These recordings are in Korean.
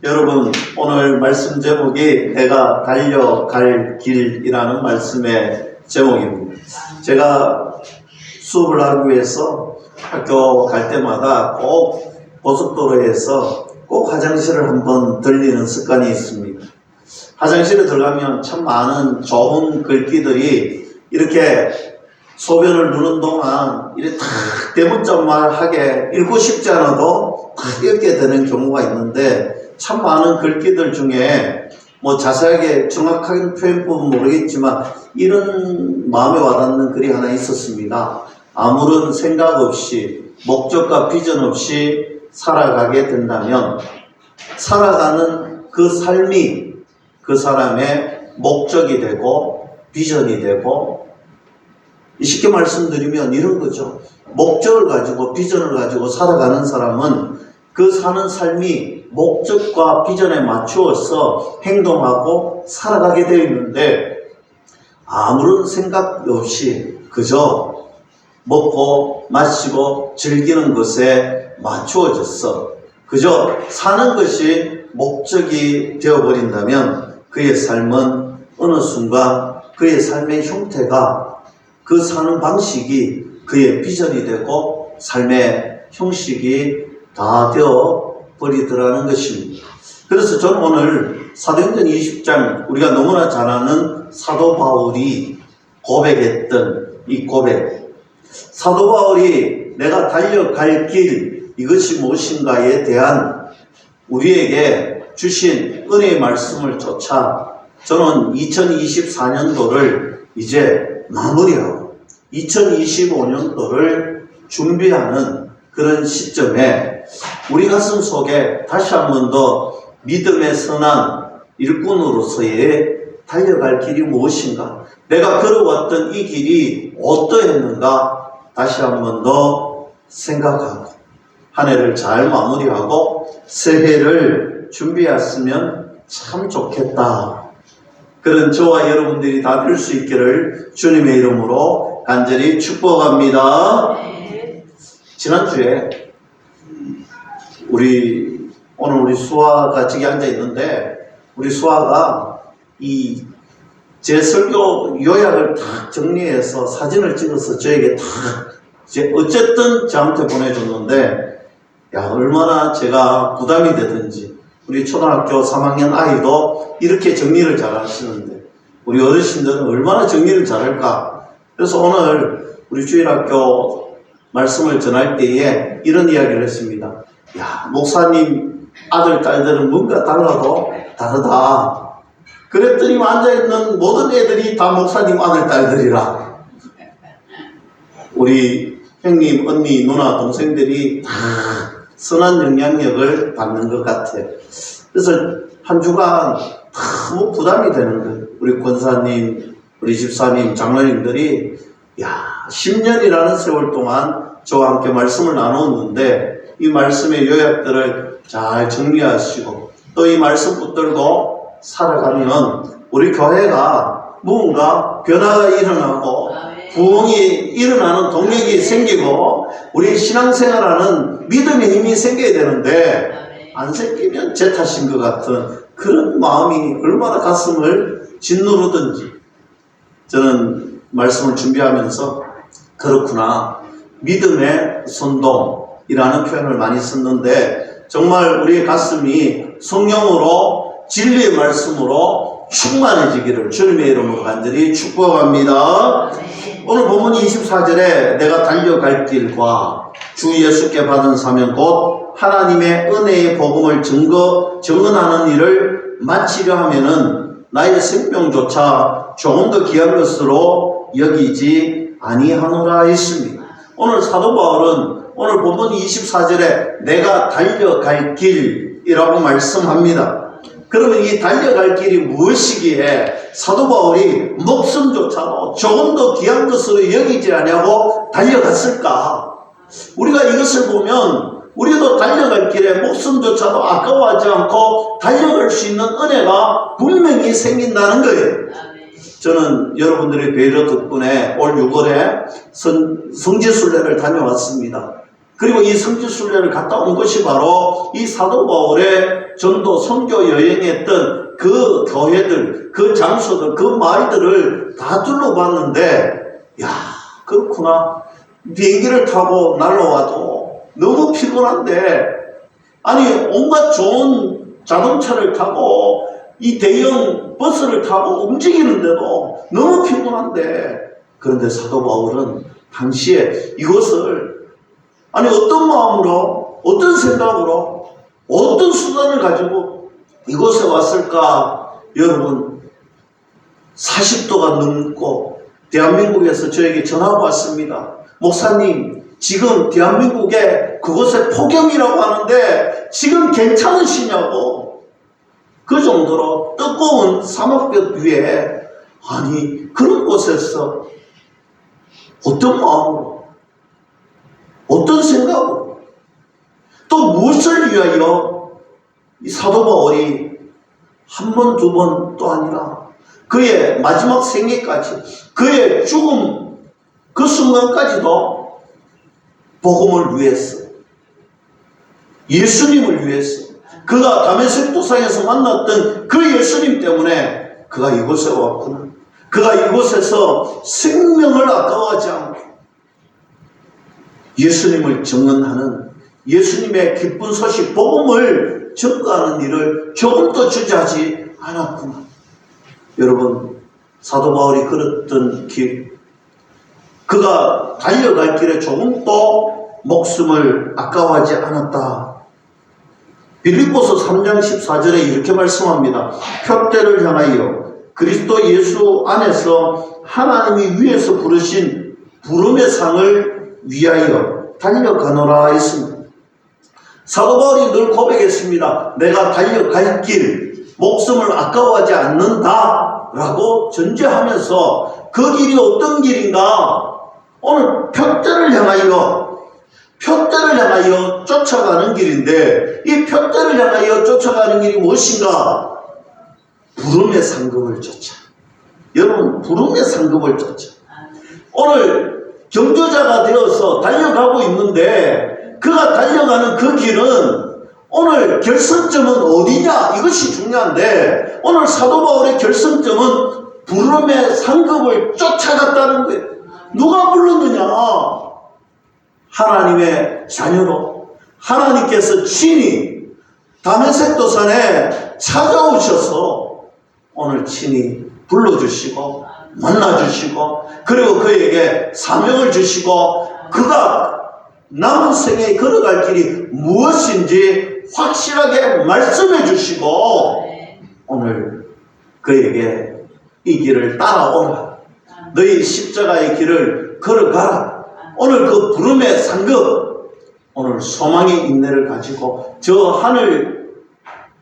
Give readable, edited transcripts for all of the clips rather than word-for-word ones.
여러분, 오늘 말씀 제목이 내가 달려갈 길이라는 말씀의 제목입니다. 제가 수업을 하기 위해서 학교 갈 때마다 꼭 고속도로에서 꼭 화장실을 한번 들리는 습관이 있습니다. 화장실에 들어가면 참 많은 좋은 글귀들이 이렇게 소변을 누는 동안 이렇게 탁 대문짝만 하게 읽고 싶지 않아도 탁 읽게 되는 경우가 있는데, 참 많은 글귀들 중에 뭐 자세하게 정확하게 표현법은 모르겠지만 이런 마음에 와닿는 글이 하나 있었습니다. 아무런 생각 없이 목적과 비전 없이 살아가게 된다면 살아가는 그 삶이 그 사람의 목적이 되고 비전이 되고, 쉽게 말씀드리면 이런 거죠. 목적을 가지고 비전을 가지고 살아가는 사람은 그 사는 삶이 목적과 비전에 맞추어서 행동하고 살아가게 되어 있는데, 아무런 생각 없이 그저 먹고 마시고 즐기는 것에 맞추어져서 그저 사는 것이 목적이 되어버린다면 그의 삶은 어느 순간 그의 삶의 형태가, 그 사는 방식이 그의 비전이 되고 삶의 형식이 다 되어 버리더라는 것입니다. 그래서 저는 오늘 사도행전 20장, 우리가 너무나 잘 아는 사도 바울이 고백했던 이 고백, 사도 바울이 내가 달려갈 길, 이것이 무엇인가에 대한 우리에게 주신 은혜의 말씀을 쫓아 저는 2024년도를 이제 마무리하고 2025년도를 준비하는 그런 시점에 우리 가슴 속에 다시 한 번 더 믿음의 선한 일꾼으로서의 달려갈 길이 무엇인가, 내가 걸어왔던 이 길이 어떠했는가 다시 한 번 더 생각하고 한 해를 잘 마무리하고 새해를 준비했으면 참 좋겠다. 그런 저와 여러분들이 다 될 수 있기를 주님의 이름으로 간절히 축복합니다. 지난주에 오늘 우리 수아가 저기 앉아 있는데, 우리 수아가 제 설교 요약을 다 정리해서 사진을 찍어서 저에게 다 어쨌든 저한테 보내줬는데, 얼마나 제가 부담이 되든지. 우리 초등학교 3학년 아이도 이렇게 정리를 잘 하시는데 우리 어르신들은 얼마나 정리를 잘할까. 그래서 오늘 우리 주일학교 말씀을 전할 때에 이런 이야기를 했습니다. 목사님 아들 딸들은 뭔가 달라도 다르다. 그랬더니 앉아있는 모든 애들이 다 목사님 아들 딸들이라. 우리 형님, 언니, 누나, 동생들이 다 선한 영향력을 받는 것 같아요. 그래서 한 주간 너무 부담이 되는 거예요. 우리 권사님, 우리 집사님, 장로님들이 10년이라는 세월 동안 저와 함께 말씀을 나눴는데 이 말씀의 요약들을 잘 정리하시고 또 이 말씀 붙들고 살아가면 우리 교회가 뭔가 변화가 일어나고 부흥이 일어나는 동력이 생기고 우리 신앙생활하는 믿음의 힘이 생겨야 되는데 안 생기면 제 탓인 것 같은 그런 마음이 얼마나 가슴을 짓누르든지, 저는 말씀을 준비하면서 그렇구나, 믿음의 선동이라는 표현을 많이 썼는데 정말 우리의 가슴이 성령으로 진리의 말씀으로 충만해지기를 주님의 이름으로 간절히 축복합니다. 오늘 본문 24절에 내가 달려갈 길과 주 예수께 받은 사명 곧 하나님의 은혜의 복음을 증언하는 일을 마치려 하면은 나의 생명조차 조금 더 귀한 것으로 여기지 아니하노라 했습니다. 오늘 사도 바울은 오늘 본문 24절에 내가 달려갈 길이라고 말씀합니다. 그러면 이 달려갈 길이 무엇이기에 사도 바울이 목숨조차도 조금 더 귀한 것으로 여기지 않냐고 달려갔을까? 우리가 이것을 보면 우리도 달려갈 길에 목숨조차도 아까워하지 않고 달려갈 수 있는 은혜가 분명히 생긴다는 거예요. 저는 여러분들의 배려 덕분에 올 6월에 성지순례를 다녀왔습니다. 그리고 이 성지순례를 갔다 온 것이 바로 이 사도 바울의 전도 선교 여행했던 그 교회들, 그 장소들, 그 마을들을 다 둘러봤는데, 야, 그렇구나. 비행기를 타고 날아와도 너무 피곤한데, 아니 온갖 좋은 자동차를 타고 이 대형 버스를 타고 움직이는데도 너무 피곤한데, 그런데 사도 바울은 당시에 이것을 아니 어떤 마음으로, 어떤 생각으로, 어떤 수단을 가지고 이곳에 왔을까? 여러분, 40도가 넘고 대한민국에서 저에게 전화가 왔습니다. 목사님, 지금 대한민국에 그곳에 폭염이라고 하는데 지금 괜찮으시냐고. 그 정도로 뜨거운 사막볕 위에, 아니 그런 곳에서 어떤 마음으로, 어떤 생각으로, 또 무엇을 위하여 이 사도 바울이 한 번, 두 번도 아니라 그의 마지막 생애까지, 그의 죽음 그 순간까지도 복음을 위해서, 예수님을 위해서, 그가 다메섹 도상에서 만났던 그 예수님 때문에 그가 이곳에 왔구나. 그가 이곳에서 생명을 아까워하지 않고 예수님을 증언하는, 예수님의 기쁜 소식, 복음을 전가하는 일을 조금도 주저하지 않았구나. 여러분, 사도 바울이 걸었던 길, 그가 달려갈 길에 조금도 목숨을 아까워하지 않았다. 빌립보서 3장 14절에 이렇게 말씀합니다. 표대를 향하여 그리스도 예수 안에서 하나님이 위에서 부르신 부름의 상을 위하여 달려가노라 했습니다. 사도 바울이 늘 고백했습니다. 내가 달려갈 길, 목숨을 아까워하지 않는다 라고 전제하면서 그 길이 어떤 길인가? 오늘 표대를 향하여 쫓아가는 길인데, 이 표대를 향하여 쫓아가는 길이 무엇인가? 부름의 상급을 쫓아. 여러분, 부름의 상급을 쫓아. 오늘 경주자가 되어서 달려가고 있는데, 그가 달려가는 그 길은 오늘 결승점은 어디냐? 이것이 중요한데, 오늘 사도 바울의 결승점은 부름의 상급을 쫓아갔다는 거예요. 누가 불렀느냐? 하나님의 자녀로 하나님께서 친히 다메섹 도산에 찾아오셔서 오늘 친히 불러주시고 만나주시고, 그리고 그에게 사명을 주시고, 그가 남은 생에 걸어갈 길이 무엇인지 확실하게 말씀해 주시고, 오늘 그에게 이 길을 따라오라, 너희 십자가의 길을 걸어가라. 오늘 그 부름의 상급, 오늘 소망의 인내를 가지고 저 하늘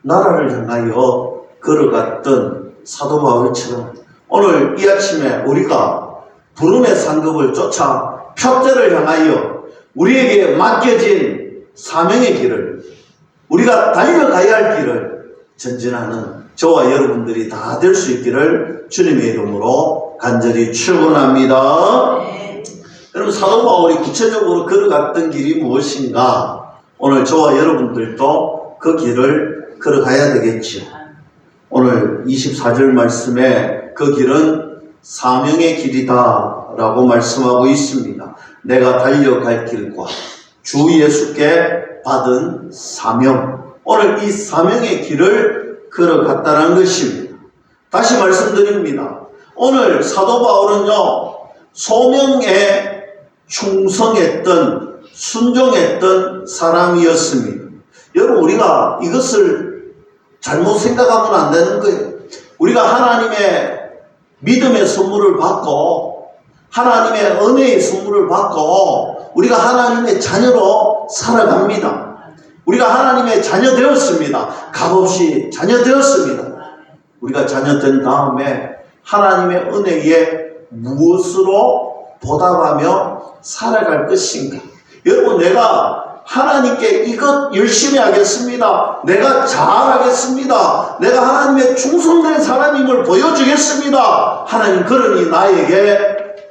나라를 향하여 걸어갔던 사도 바울처럼 오늘 이 아침에 우리가 부름의 상급을 쫓아 표대를 향하여 우리에게 맡겨진 사명의 길을, 우리가 달려가야 할 길을 전진하는 저와 여러분들이 다 될 수 있기를 주님의 이름으로 간절히 축원합니다. 여러분, 사도 바울이 구체적으로 걸어갔던 길이 무엇인가? 오늘 저와 여러분들도 그 길을 걸어가야 되겠죠. 오늘 24절 말씀에 그 길은 사명의 길이다 라고 말씀하고 있습니다. 내가 달려갈 길과 주 예수께 받은 사명, 오늘 이 사명의 길을 걸어갔다는 것입니다. 다시 말씀드립니다. 오늘 사도 바울은요, 소명에 충성했던, 순종했던 사람이었습니다. 여러분, 우리가 이것을 잘못 생각하면 안 되는 거예요. 우리가 하나님의 믿음의 선물을 받고, 하나님의 은혜의 선물을 받고, 우리가 하나님의 자녀로 살아갑니다. 우리가 하나님의 자녀 되었습니다. 값없이 자녀 되었습니다. 우리가 자녀 된 다음에 하나님의 은혜에 무엇으로 보답하며 살아갈 것인가? 여러분, 내가 하나님께 이것 열심히 하겠습니다, 내가 잘하겠습니다, 내가 하나님의 충성된 사람임을 보여주겠습니다, 하나님 그러니 나에게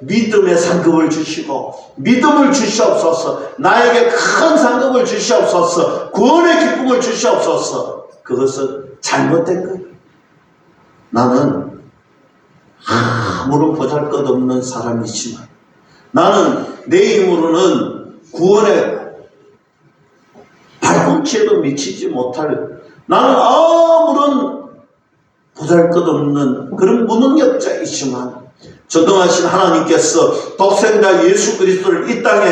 믿음의 상급을 주시고 믿음을 주시옵소서. 나에게 큰 상급을 주시옵소서. 구원의 기쁨을 주시옵소서. 그것은 잘못된 거예요. 나는 아무런 보잘것없는 사람이지만 나는 내 힘으로는 구원의 발꿈치에도 미치지 못할, 나는 아무런 보잘것없는 그런 무능력자이지만 전능하신 하나님께서 독생자 예수 그리스도를 이 땅에,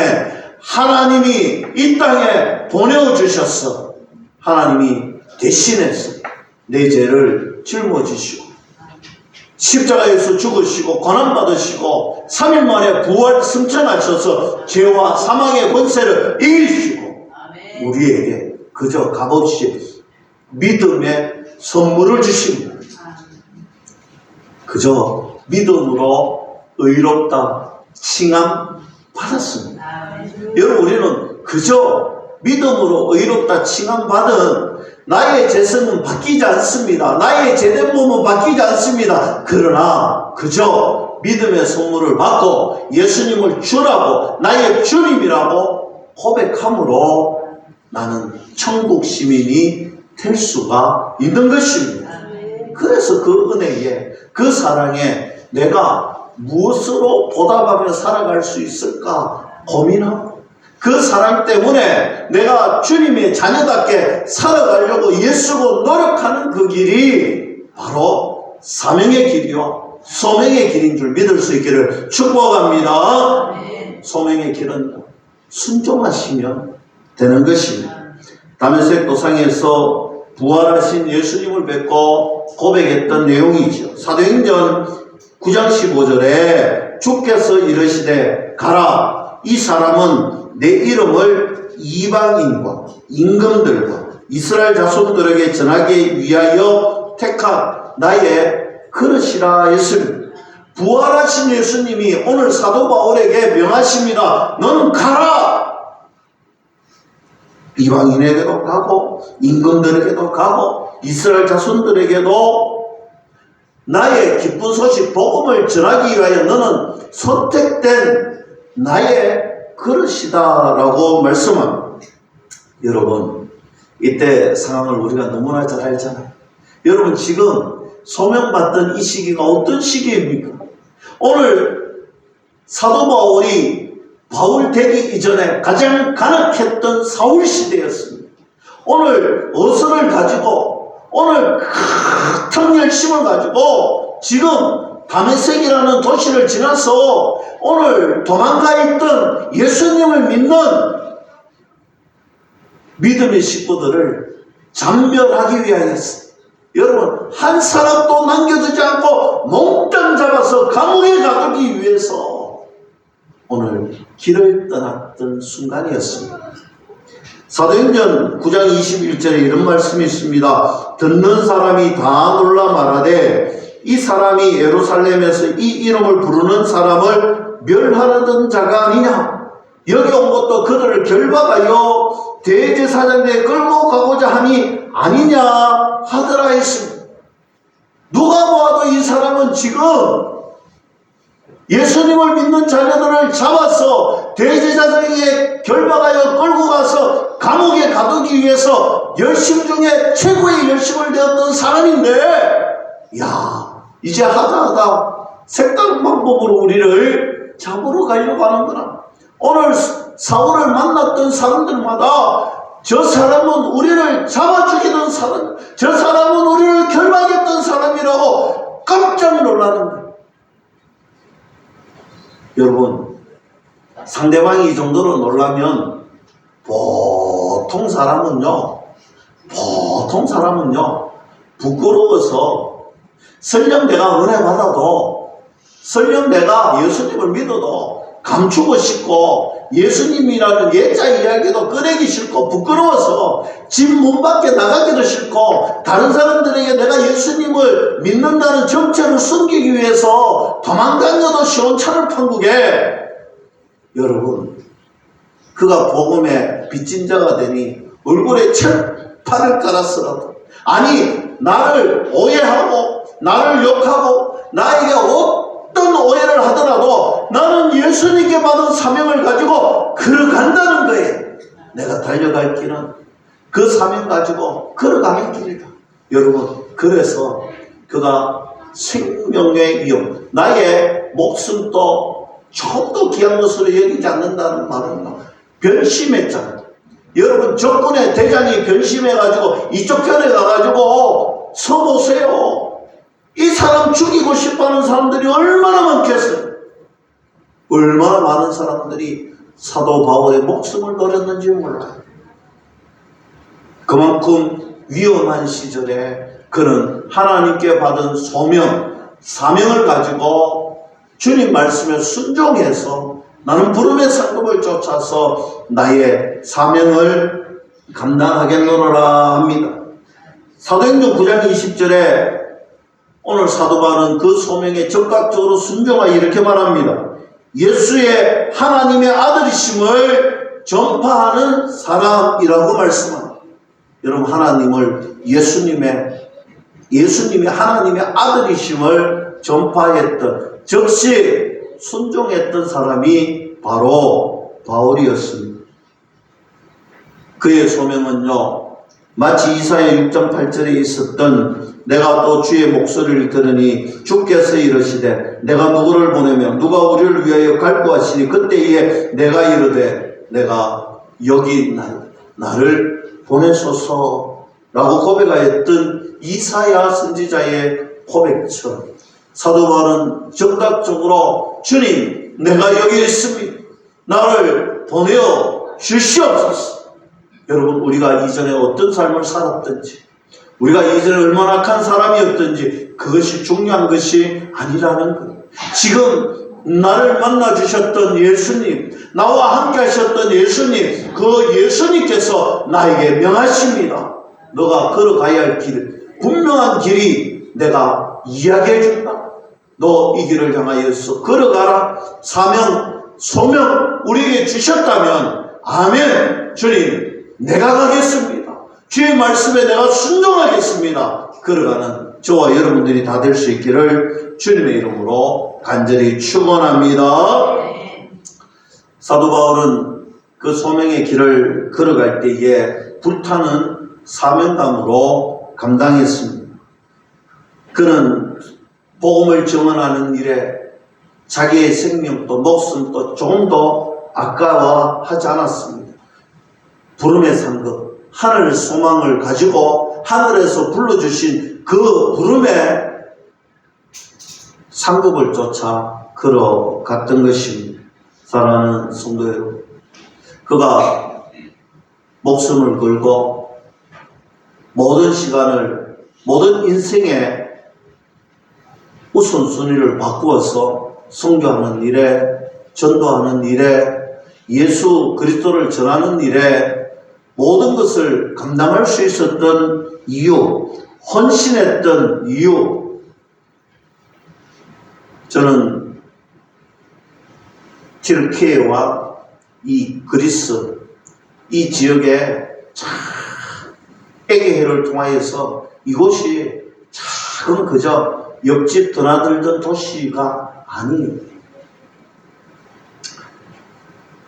하나님이 이 땅에 보내주셔서 하나님이 대신해서 내 죄를 짊어지시고 십자가에서 죽으시고 고난받으시고 3일 만에 부활 승천하셔서 죄와 사망의 권세를 이기시고 우리에게 그저 값없이 믿음의 선물을 주십니다. 그저 믿음으로 의롭다 칭함 받았습니다. 여러분, 우리는 그저 믿음으로 의롭다 칭함 받은 나의 죄성은 바뀌지 않습니다. 나의 죄된 몸은 바뀌지 않습니다. 그러나 그저 믿음의 선물을 받고 예수님을 주라고, 나의 주님이라고 고백함으로 나는 천국 시민이 될 수가 있는 것입니다. 그래서 그 은혜에, 그 사랑에 내가 무엇으로 보답하며 살아갈 수 있을까 고민하고, 그 사랑 때문에 내가 주님의 자녀답게 살아가려고 애쓰고 노력하는 그 길이 바로 사명의 길이요 소명의 길인 줄 믿을 수 있기를 축복합니다. 소명의 길은 순종하시면 되는 것입니다. 다메섹 도상에서 부활하신 예수님을 뵙고 고백했던 내용이죠. 사도행전 9장 15절에 주께서 이르시되 가라, 이 사람은 내 이름을 이방인과 임금들과 이스라엘 자손들에게 전하기 위하여 택한 나의 그릇이라 했습니다. 부활하신 예수님이 오늘 사도 바울에게 명하십니다. 너는 가라! 이방인에게도 가고 임금들에게도 가고 이스라엘 자손들에게도 나의 기쁜 소식 복음을 전하기 위하여 너는 선택된 나의 그릇이다라고 말씀합니다. 여러분, 이때 상황을 우리가 너무나 잘 알잖아요. 여러분, 지금 소명받던 이 시기가 어떤 시기입니까? 오늘 사도 바울이 바울 되기 이전에 가장 간악했던 사울 시대였습니다. 오늘 어선을 가지고, 오늘 큰 열심을 가지고 지금 다메섹이라는 도시를 지나서 오늘 도망가 있던 예수님을 믿는 믿음의 식구들을 잠멸하기 위하였어. 여러분, 한 사람도 남겨두지 않고 몽땅 잡아서 감옥에 가두기 위해서 오늘 길을 떠났던 순간이었습니다. 사도행전 9장 21절에 이런 말씀이 있습니다. 듣는 사람이 다 놀라 말하되 이 사람이 예루살렘에서 이 이름을 부르는 사람을 멸하려던 자가 아니냐? 여기 온 것도 그들을 결박하여 대제사장에게 끌고 가고자 함이 아니냐 하더라 했습니다. 누가 보아도 이 사람은 지금 예수님을 믿는 자녀들을 잡아서 대제사장에게 결박하여 끌고 가서 감옥에 가두기 위해서 열심 중에 최고의 열심을 되었던 사람인데, 야, 이제 하다 색다른 방법으로 우리를 잡으러 가려고 하는구나. 오늘 사울을 만났던 사람들마다 저 사람은 우리를 잡아 죽이던 사람, 저 사람은 우리를 결박했던 사람이라고 깜짝 놀라는 거예요. 여러분, 상대방이 이 정도로 놀라면 보통 사람은요 부끄러워서 설령 내가 은혜 받아도, 설령 내가 예수님을 믿어도 감추고 싶고 예수님이라는 예자 이야기도 꺼내기 싫고 부끄러워서 집 문 밖에 나가기도 싫고 다른 사람들에게 내가 예수님을 믿는다는 정체를 숨기기 위해서 도망다녀도 시원찮을 판국에, 여러분, 그가 복음의 빚진 자가 되니 얼굴에 철판을 깔았으라도, 아니 나를 오해하고 나를 욕하고 나에게 어떤 오해를 하더라도 나는 예수님께 받은 사명을 가지고 걸어간다는 거예요. 내가 달려갈 길은 그 사명 가지고 걸어가는 길이다. 여러분, 그래서 그가 생명의 위험, 나의 목숨도 조금도 귀한 것으로 여기지 않는다는 말은 변심했잖아요. 여러분, 적군의 대장이 변심해가지고 이쪽 편에 가가지고 서보세요. 이 사람 죽이고 싶어하는 사람들이 얼마나 많겠어요. 얼마나 많은 사람들이 사도 바울의 목숨을 노렸는지 몰라요. 그만큼 위험한 시절에 그는 하나님께 받은 소명, 사명을 가지고 주님 말씀에 순종해서 나는 부름의 상급을 쫓아서 나의 사명을 감당하겠노라 합니다. 사도행전 9장 20절에 오늘 사도 바울은 그 소명에 적극적으로 순종하여 이렇게 말합니다. 예수의 하나님의 아들이심을 전파하는 사람이라고 말씀합니다. 여러분, 하나님을 예수님이 하나님의 아들이심을 전파했던, 즉시 순종했던 사람이 바로 바울이었습니다. 그의 소명은요, 마치 이사야 6장 8절에 있었던 내가 또 주의 목소리를 들으니 주께서 이르시되 내가 누구를 보내며 누가 우리를 위하여 갈구하시니 그때에 내가 이르되 내가 여기 나를 보내소서라고 고백하였던 이사야 선지자의 고백처럼 사도 바울은 즉각적으로 주님, 내가 여기 있습니다. 나를 보내어 주시옵소서. 여러분, 우리가 이전에 어떤 삶을 살았든지, 우리가 이전에 얼마나 악한 사람이었든지 그것이 중요한 것이 아니라는 거예요. 지금 나를 만나 주셨던 예수님, 나와 함께 하셨던 예수님, 그 예수님께서 나에게 명하십니다. 너가 걸어가야 할 길, 분명한 길이 내가 이야기해 준다. 너 이 길을 향하여서 걸어가라. 사명, 소명 우리에게 주셨다면 아멘. 주님, 내가 가겠습니다. 주의 말씀에 내가 순종하겠습니다. 걸어가는 저와 여러분들이 다 될 수 있기를 주님의 이름으로 간절히 축원합니다. 사도 바울은 그 소명의 길을 걸어갈 때에 불타는 사명감으로 감당했습니다. 그는 복음을 증언하는 일에 자기의 생명도 목숨도 조금도 아까워하지 않았습니다. 부름의 상급, 하늘 소망을 가지고 하늘에서 불러주신 그 부름의 상급을 쫓아 걸어갔던 것입니다. 사랑하는 성도 여러분, 그가 목숨을 걸고 모든 시간을, 모든 인생의 우선순위를 바꾸어서 선교하는 일에, 전도하는 일에, 예수 그리스도를 전하는 일에 모든 것을 감당할 수 있었던 이유, 헌신했던 이유, 저는 튀르키예와 이 그리스, 이 지역에 에게해를 통하여서 이곳이 작은 그저 옆집 드나들던 도시가 아니에요.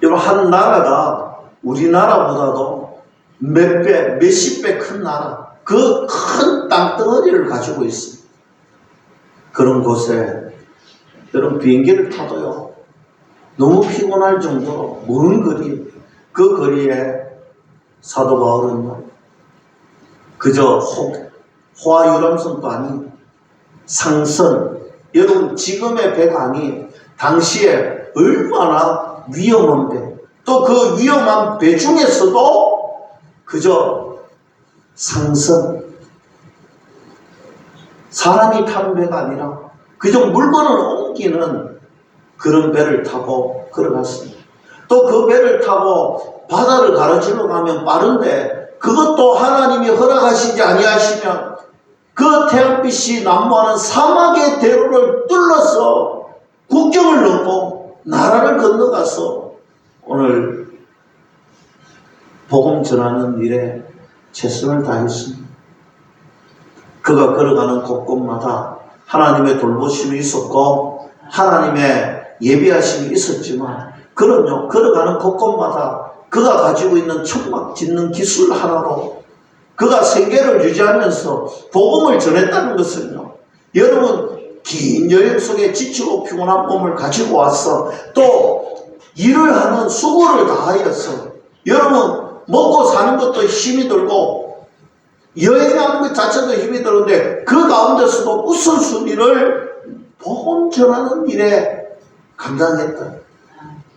여러분, 한 나라가 우리나라보다도 몇 배, 몇십 배 큰 나라, 그 큰 땅덩어리를 가지고 있습니다. 그런 곳에 여러분 비행기를 타도요, 너무 피곤할 정도로 먼 거리, 그 거리에 사도 바울은 그저 호화유람선도 아닌 상선, 여러분 지금의 배가 아닌 당시에 얼마나 위험한 배, 또 그 위험한 배 중에서도 그저 상선, 사람이 타는 배가 아니라 그저 물건을 옮기는 그런 배를 타고 걸어갔습니다. 또 그 배를 타고 바다를 가로질러 가면 빠른데 그것도 하나님이 허락하시지 아니하시면 그 태양빛이 난무하는 사막의 대로를 뚫러서 국경을 넘고 나라를 건너가서 오늘 복음 전하는 일에 최선을 다했습니다. 그가 걸어가는 곳곳마다 하나님의 돌보심이 있었고 하나님의 예비하심이 있었지만 그는요, 걸어가는 곳곳마다 그가 가지고 있는 천막 짓는 기술 하나로 그가 생계를 유지하면서 복음을 전했다는 것은요, 여러분 긴 여행 속에 지치고 피곤한 몸을 가지고 와서 또 일을 하는 수고를 다하여서 여러분 먹고 사는 것도 힘이 들고 여행하는 것 자체도 힘이 드는데 그 가운데서도 우선순위를 복음 전하는 일에 감당했다.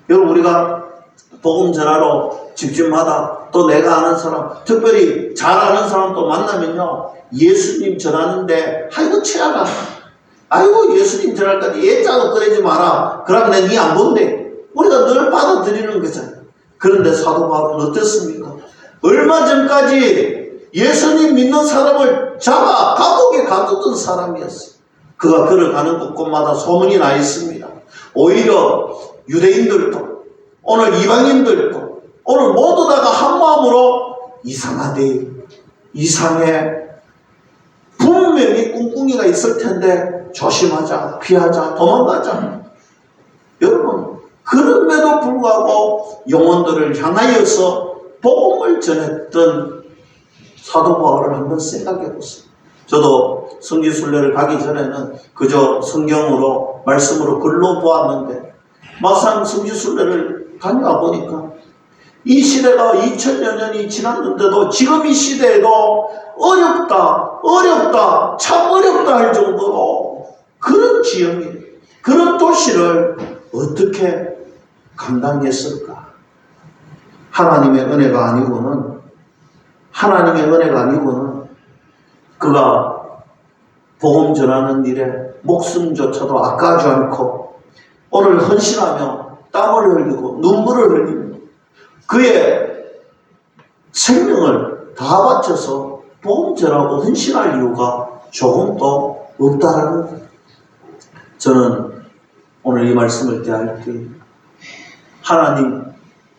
여러분 우리가 복음 전하러 집집마다 또 내가 아는 사람, 특별히 잘 아는 사람도 만나면요, 예수님 전하는데 아이고 치아가, 아이고 예수님 전할 거니 예자도 꺼내지 마라. 그럼 내 니 안 본대. 우리가 늘 받아들이는 거잖아요. 그런데 사도 바울은 어땠습니까? 얼마 전까지 예수님 믿는 사람을 잡아 감옥에 가두던 사람이었어요. 그가 걸어가는 곳곳마다 소문이 나 있습니다. 오히려 유대인들도 오늘 이방인들도 오늘 모두 다가 한마음으로 이상하대, 이상해, 분명히 꿍꿍이가 있을 텐데 조심하자, 피하자, 도망가자. 여러분 그럼에도 불구하고 영혼들을 향하여서 복음을 전했던 사도 바울을 한번 생각해 보세요. 저도 성지순례를 가기 전에는 그저 성경으로 말씀으로 글로 보았는데 막상 성지순례를 다녀와 보니까 이 시대가 2000여 년이 지났는데도 지금 이 시대에도 어렵다, 참 어렵다 할 정도로 그런 지형이, 그런 도시를 어떻게 감당했을까? 하나님의 은혜가 아니고는 그가 복음 전하는 일에 목숨조차도 아까워하지 않고 오늘 헌신하며 땀을 흘리고 눈물을 흘리며 그의 생명을 다 바쳐서 복음 전하고 헌신할 이유가 조금도 없다라는 거예요. 저는 오늘 이 말씀을 대할 때 하나님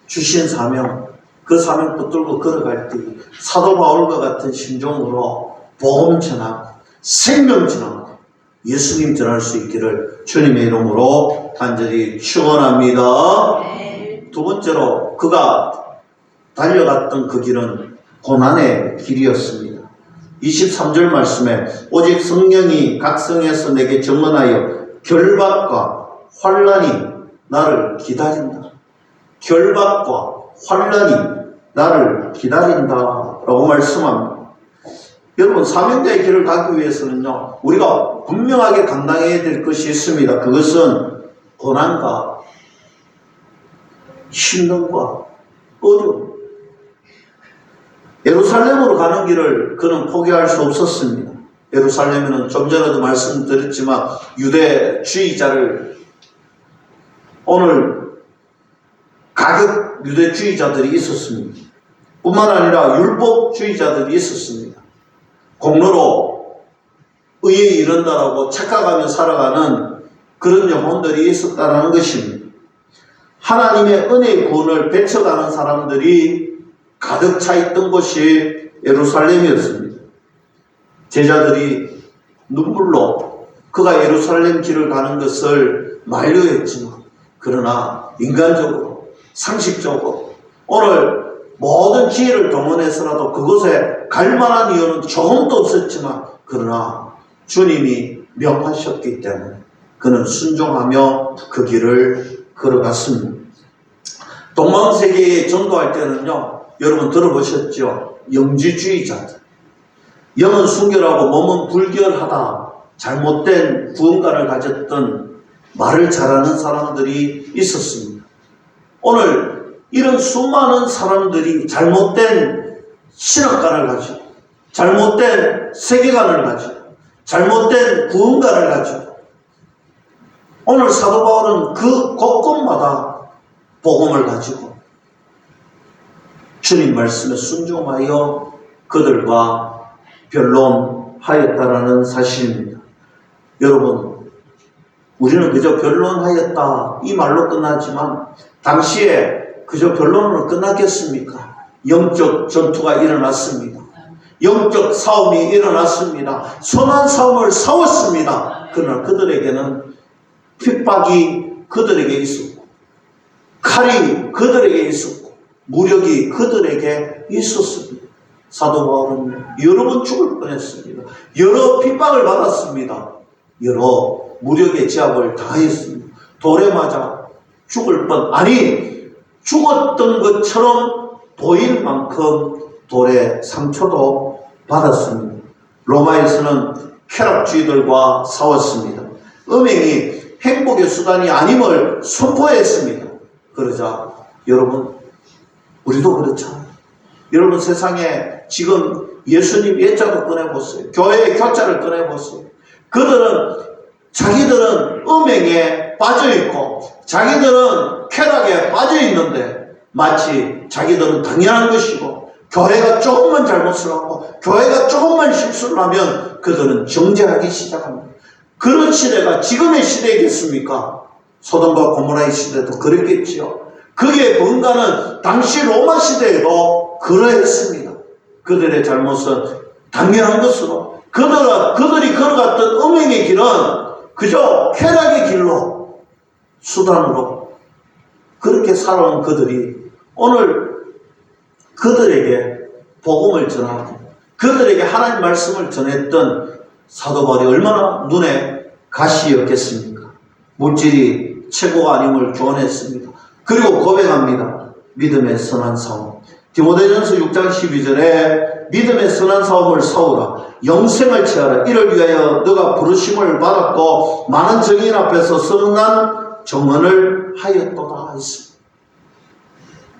주신 사명, 그 사명 붙들고 걸어갈 때 사도 바울과 같은 심정으로 복음 전하고 생명 전하고 예수님 전할 수 있기를 주님의 이름으로 간절히 축원합니다. 두 번째로 그가 달려갔던 그 길은 고난의 길이었습니다. 23절 말씀에 오직 성령이 각성해서 내게 증언하여 결박과 환난이 나를 기다린다. 결박과 환난이 나를 기다린다라고 말씀합니다. 여러분 사명자의 길을 가기 위해서는요, 우리가 분명하게 감당해야 될 것이 있습니다. 그것은 고난과 힘듦과 어려움. 예루살렘으로 가는 길을 그는 포기할 수 없었습니다. 예루살렘에는 좀 전에도 말씀드렸지만 유대주의자를, 오늘 가격 유대주의자들이 있었습니다. 뿐만 아니라 율법주의자들이 있었습니다. 공로로 의에 이른다라고 착각하며 살아가는 그런 영혼들이 있었다는 것입니다. 하나님의 은혜의 구원을 배쳐가는 사람들이 가득 차 있던 곳이 예루살렘이었습니다. 제자들이 눈물로 그가 예루살렘 길을 가는 것을 만류했지만, 그러나 인간적으로, 상식적으로 오늘 모든 기회를 동원해서라도 그곳에 갈 만한 이유는 조금도 없었지만, 그러나 주님이 명하셨기 때문에 그는 순종하며 그 길을 걸어갔습니다. 동방세계에 전도할 때는요, 여러분 들어보셨죠? 영지주의자들, 영은 순결하고 몸은 불결하다, 잘못된 구원관을 가졌던 말을 잘하는 사람들이 있었습니다. 오늘 이런 수많은 사람들이 잘못된 신학관을 가지고, 잘못된 세계관을 가지고, 잘못된 구원관을 가지고, 오늘 사도 바울은 그 곳곳마다 복음을 가지고 주님 말씀에 순종하여 그들과 변론하였다라는 사실입니다. 여러분, 우리는 그저 변론하였다 이 말로 끝나지만 당시에 그저 변론으로 끝났겠습니까? 영적 전투가 일어났습니다. 영적 싸움이 일어났습니다. 선한 싸움을 싸웠습니다. 그러나 그들에게는 핍박이 그들에게 있었고, 칼이 그들에게 있었고, 무력이 그들에게 있었습니다. 사도 바울은 여러 번 죽을 뻔했습니다. 여러 핍박을 받았습니다. 여러 무력의 제압을 당했습니다. 돌에 맞아 죽을 뻔, 아니 죽었던 것처럼 보일 만큼 돌의 상처도 받았습니다. 로마에서는 쾌락주의들과 싸웠습니다. 음행이 행복의 수단이 아님을 선포했습니다. 그러자 여러분, 우리도 그렇죠. 여러분, 세상에 지금 예수님 예자도 꺼내보세요. 교회의 교자를 꺼내보세요. 자기들은 음행에 빠져있고 자기들은 쾌락에 빠져있는데 마치 자기들은 당연한 것이고, 교회가 조금만 잘못을 하고 교회가 조금만 실수를 하면 그들은 정죄하기 시작합니다. 그런 시대가 지금의 시대이겠습니까? 소돔과 고모라의 시대도 그랬겠지요. 그게 뭔가는 당시 로마 시대에도 그러했습니다. 그들의 잘못은 당연한 것으로, 그들이 걸어갔던 음행의 길은 그저 쾌락의 길로, 수단으로 그렇게 살아온 그들이 오늘 그들에게 복음을 전하고 그들에게 하나님 말씀을 전했던 사도 바울이 얼마나 눈에 가시였겠습니까? 물질이 최고가 아님을 교훈했습니다. 그리고 고백합니다. 믿음의 선한 싸움. 디모데전서 6장 12절에 믿음의 선한 싸움을 싸우라. 영생을 취하라. 이를 위하여 너가 부르심을 받았고 많은 정인 앞에서 선한 정언을 하였도다 했습니다.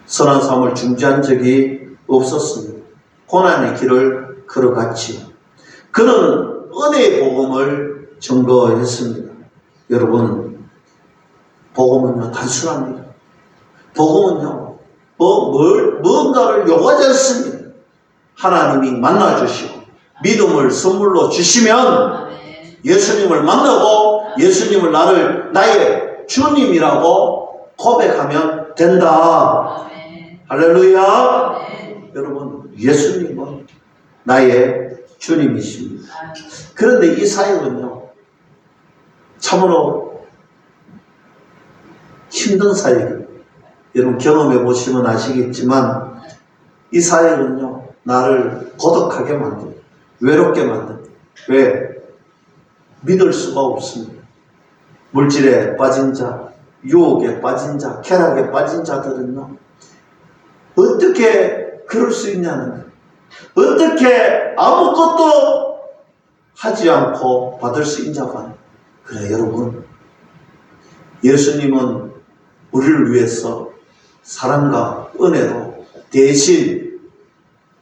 선한 싸움을 중지한 적이 없었습니다. 고난의 길을 걸어갔지요. 그는 은혜의 복음을 증거했습니다. 여러분, 복음은요 단순합니다. 복음은요 뭔가를 요구하지 않습니다. 하나님이 만나주시고 믿음을 선물로 주시면 예수님을 만나고 예수님을 나의 주님이라고 고백하면 된다. 할렐루야. 여러분, 예수님은 나의 주님이십니다. 그런데 이 사역은요 참으로 힘든 사역입니다. 여러분 경험해 보시면 아시겠지만 이 사역은요 나를 고독하게 만듭니다. 외롭게 만듭니다. 왜? 믿을 수가 없습니다. 물질에 빠진 자, 유혹에 빠진 자, 쾌락에 빠진 자들은요 어떻게 그럴 수 있냐는 거예요. 어떻게 아무것도 하지 않고 받을 수 있냐고. 그래, 여러분, 예수님은 우리를 위해서 사랑과 은혜로 대신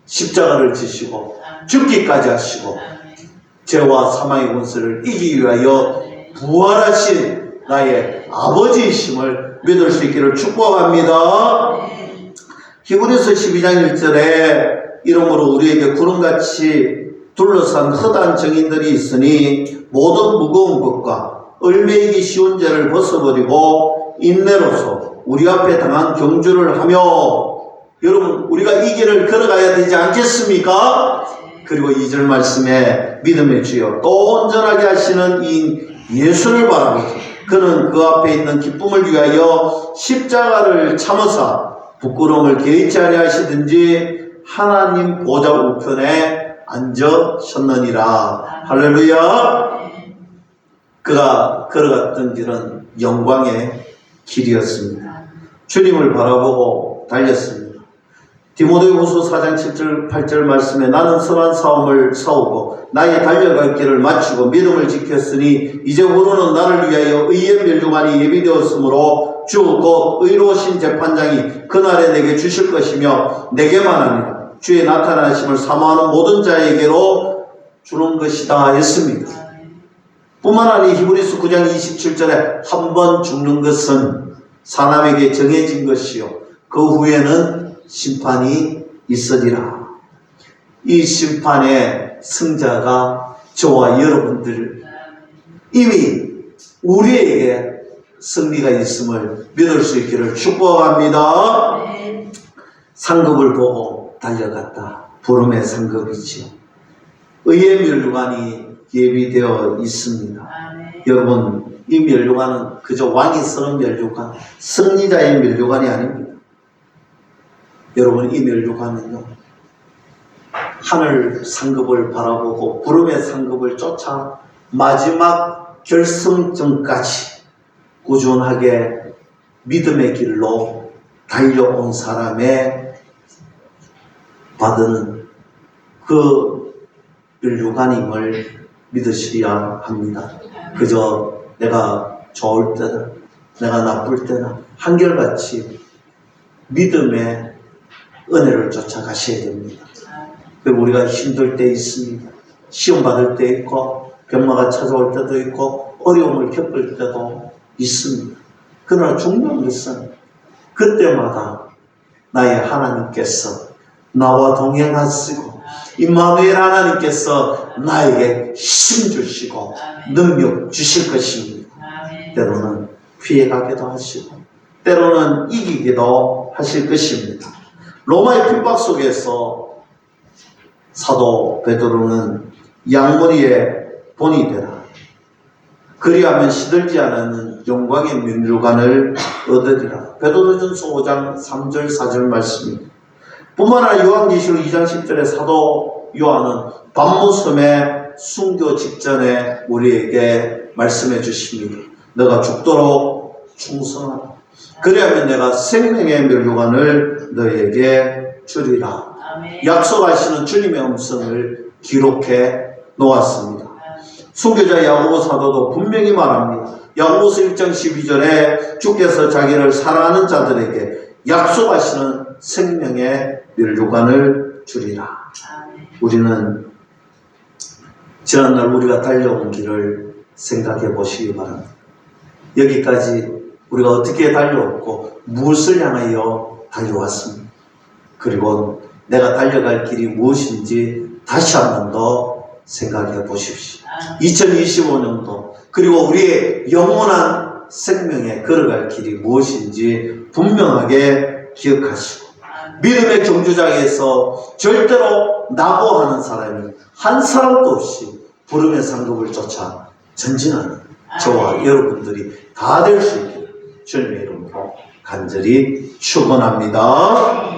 십자가를 지시고 죽기까지 하시고 죄와 사망의 권세를 이기기 위하여 부활하신 나의 아버지이심을 믿을 수 있기를 축복합니다. 히브리서 12장 1절에 이러므로 우리에게 구름같이 둘러싼 허다한 정인들이 있으니 모든 무거운 것과 얼매이기 쉬운 죄를 벗어버리고 인내로서 우리 앞에 당한 경주를 하며, 여러분 우리가 이 길을 걸어가야 되지 않겠습니까? 그리고 2절 말씀에 믿음의 주여 또 온전하게 하시는 이 예수를 바라보고 그는 그 앞에 있는 기쁨을 위하여 십자가를 참으사 부끄러움을 개의치 아니하시든지 하나님 보좌 우편에 앉으셨느니라. 할렐루야. 그가 걸어갔던 길은 영광의 길이었습니다. 주님을 바라보고 달렸습니다. 디모데후서 4장 7절 8절 말씀에 나는 선한 싸움을 싸우고 나의 달려갈 길을 마치고 믿음을 지켰으니 이제후로는 나를 위하여 의의 멸류관이 예비되었으므로 주 곧 의로우신 재판장이 그날에 내게 주실 것이며 내게만 아니라 주의 나타나심을 사모하는 모든 자에게로 주는 것이다 했습니다. 뿐만 아니라 히브리서 9장 27절에 한 번 죽는 것은 사람에게 정해진 것이요 그 후에는 심판이 있으리라. 이 심판의 승자가 저와 여러분들, 이미 우리에게 승리가 있음을 믿을 수 있기를 축복합니다. 상급을 보고 달려갔다. 부름의 상급이지요. 의의 멸류관이 예비되어 있습니다. 여러분, 이 면류관은 그저 왕이 쓰는 면류관, 승리자의 면류관이 아닙니다. 여러분, 이 면류관은요, 하늘 상급을 바라보고 구름의 상급을 쫓아 마지막 결승점까지 꾸준하게 믿음의 길로 달려온 사람의 받은 그 면류관임을 믿으셔야 합니다. 그저 내가 좋을 때나 내가 나쁠 때나 한결같이 믿음의 은혜를 쫓아가셔야 됩니다. 우리가 힘들 때 있습니다. 시험 받을 때 있고 병마가 찾아올 때도 있고 어려움을 겪을 때도 있습니다. 그러나 중요한 것은 그때마다 나의 하나님께서 나와 동행하시고 임마누엘 하나님께서 나에게 힘 주시고 능력 주실 것입니다. 때로는 피해가기도 하시고 때로는 이기기도 하실 것입니다. 로마의 핍박 속에서 사도 베드로는 양머리에 본이 되라. 그리하면 시들지 않는 영광의 면류관을 얻으리라. 베드로전서 5장 3절 4절 말씀입니다. 뿐만 아니라 요한계시록 2장 10절에 사도 요한은 밤무섬에 순교 직전에 우리에게 말씀해 주십니다. 너가 죽도록 충성하라. 그리하면 내가 생명의 면류관을 너에게 주리라. 약속하시는 주님의 음성을 기록해 놓았습니다. 순교자 야고보 사도도 분명히 말합니다. 야고보서 1장 12절에 주께서 자기를 사랑하는 자들에게 약속하시는 생명의 면류관을 주리라. 우리는 지난날 우리가 달려온 길을 생각해 보시기 바랍니다. 여기까지 우리가 어떻게 달려왔고 무엇을 향하여 달려왔습니다. 그리고 내가 달려갈 길이 무엇인지 다시 한 번 더 생각해 보십시오. 2025년도 그리고 우리의 영원한 생명에 걸어갈 길이 무엇인지 분명하게 기억하시고 믿음의 경주장에서 절대로 낙오하는 사람이 한 사람도 없이 부름의 상급을 쫓아 전진하는 저와 여러분들이 다 될 수 있게 주님의 이름으로 간절히 축원합니다.